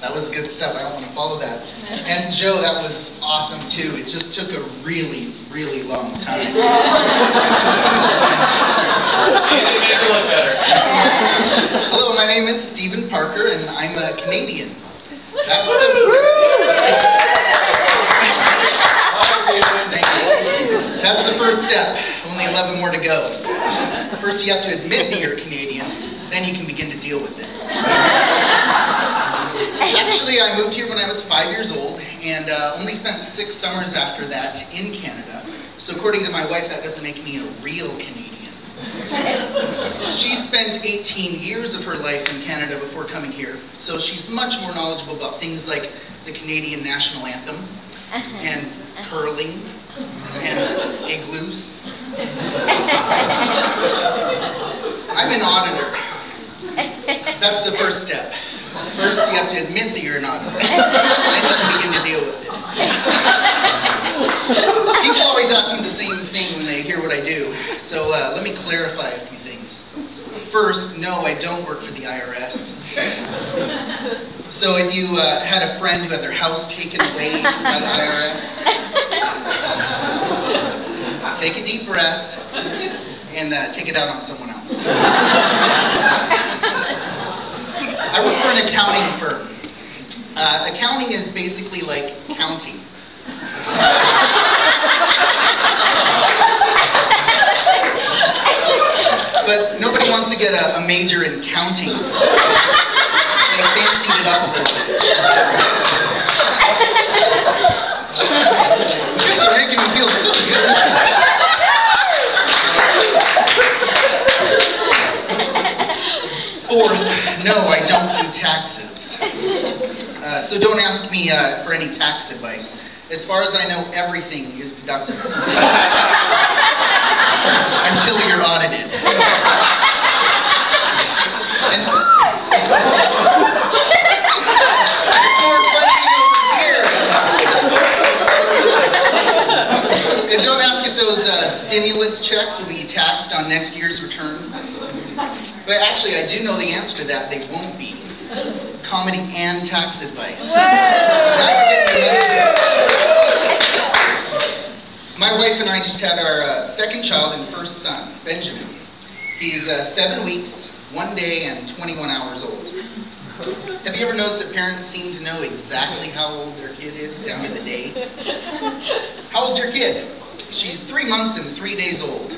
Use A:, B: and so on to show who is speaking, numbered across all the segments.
A: That was good stuff. I don't want to follow that. And Joe, that was awesome too. It just took a really, really long time. Hello, my name is Stephen Parker, and I'm a Canadian. That's the first step. Only 11 more to go. First, you have to admit that you're Canadian. Then you can begin to deal with it. Actually, I moved here when I was 5 years old, and only spent 6 summers after that in Canada. So according to my wife, that doesn't make me a real Canadian. She spent 18 years of her life in Canada before coming here, so she's much more knowledgeable about things like the Canadian national anthem, and curling, and igloos. I'm an auditor. That's the first step. First, you have to admit that you're an auditor. Then you can begin to deal with it. People always ask me the same thing when they hear what I do. So let me clarify a few things. First, no, I don't work for the IRS. So if you had a friend who had their house taken away by the IRS, take a deep breath and take it out on someone else. I work for an accounting firm. Accounting is basically like counting. But nobody wants to get a major in counting. They fancied it up a little bit. You're making me feel so good. Fourth, no, I don't do taxes. So don't ask me for any tax advice. As far as I know, everything is deductible. Until you're audited. And don't ask if those stimulus checks will be taxed on next year's return. But actually, I do know the answer to that. They won't be. Comedy and tax advice. My wife and I just had our second child and first son, Benjamin. He's 7 weeks, 1 day, and 21 hours old. Have you ever noticed that parents seem to know exactly how old their kid is down to the day? How old's your kid? She's 3 months and 3 days old.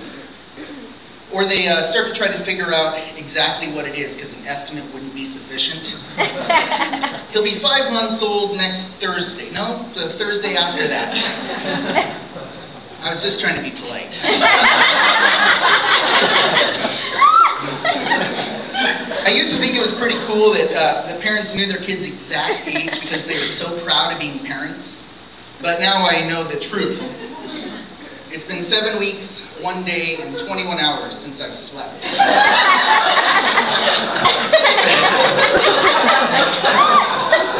A: Or they start to try to figure out exactly what it is, because an estimate wouldn't be sufficient. He'll be 5 months old next Thursday. No, the Thursday after that. I was just trying to be polite. I used to think it was pretty cool that the parents knew their kids' exact age because they were so proud of being parents. But now I know the truth. It's been 7 weeks, 1 day, and 21 hours since I've slept.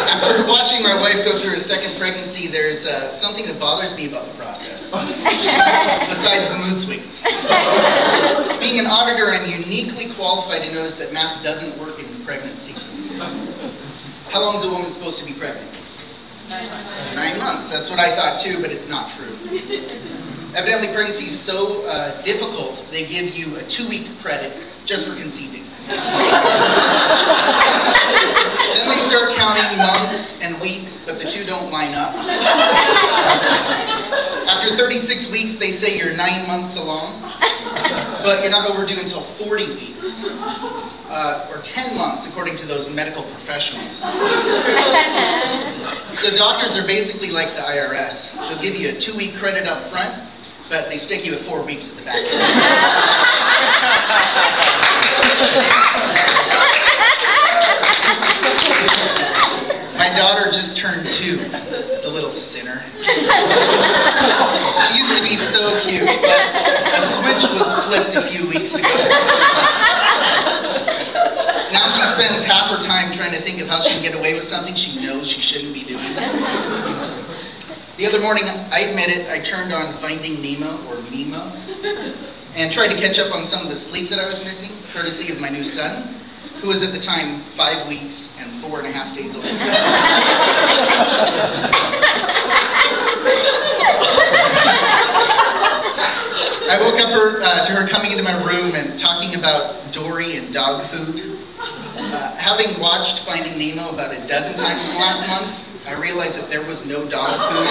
A: After watching my wife go through her second pregnancy, there's something that bothers me about the process, besides the mood swings. Being an auditor, I'm uniquely qualified to notice that math doesn't work in pregnancy. How long is a woman supposed to be pregnant? 9 months. That's what I thought too, but it's not true. Evidently, pregnancy is so difficult, they give you a 2-week credit just for conceiving. Then they start counting months and weeks, but the two don't line up. After 36 weeks, they say you're 9 months along, but you're not overdue until 40 weeks, or 10 months, according to those medical professionals. So doctors are basically like the IRS. They'll give you a 2-week credit up front, but they stick you at 4 weeks at the back. My daughter just turned 2, the little sinner. She used to be so cute, but the switch was flipped a few weeks ago. Now she spends half her time trying to think of how she can get away with something she knows she shouldn't be doing. The other morning, I admit it, I turned on Finding Nemo, or Nemo, and tried to catch up on some of the sleep that I was missing, courtesy of my new son, who was at the time 5 weeks and 4.5 days old. I woke up to her coming into my room and talking about Dory and dog food. Having watched Finding Nemo about a dozen times last month, I realized that there was no dog food.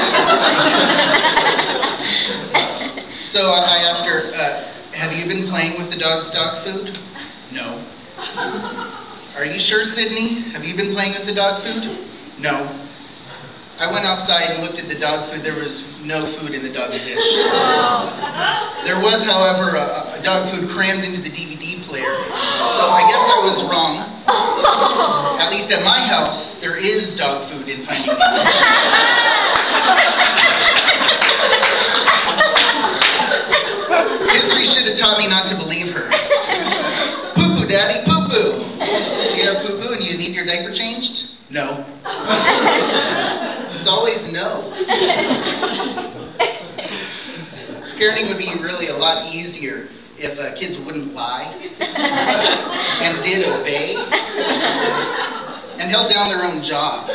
A: So I asked her, have you been playing with the dog's dog food? No. Are you sure, Sydney? Have you been playing with the dog food? No. I went outside and looked at the dog food. There was no food in the dog dish. There was, however, a dog food crammed into the DVD player. So I guess I was wrong. At least at my house, there is dog food in Finding Nemo. History should have taught me not to believe her. Poo-poo, Daddy, poo-poo. Do you have poo-poo and you need your diaper changed? No. It's always no. Parenting would be really a lot easier if kids wouldn't lie and did obey and held down their own job.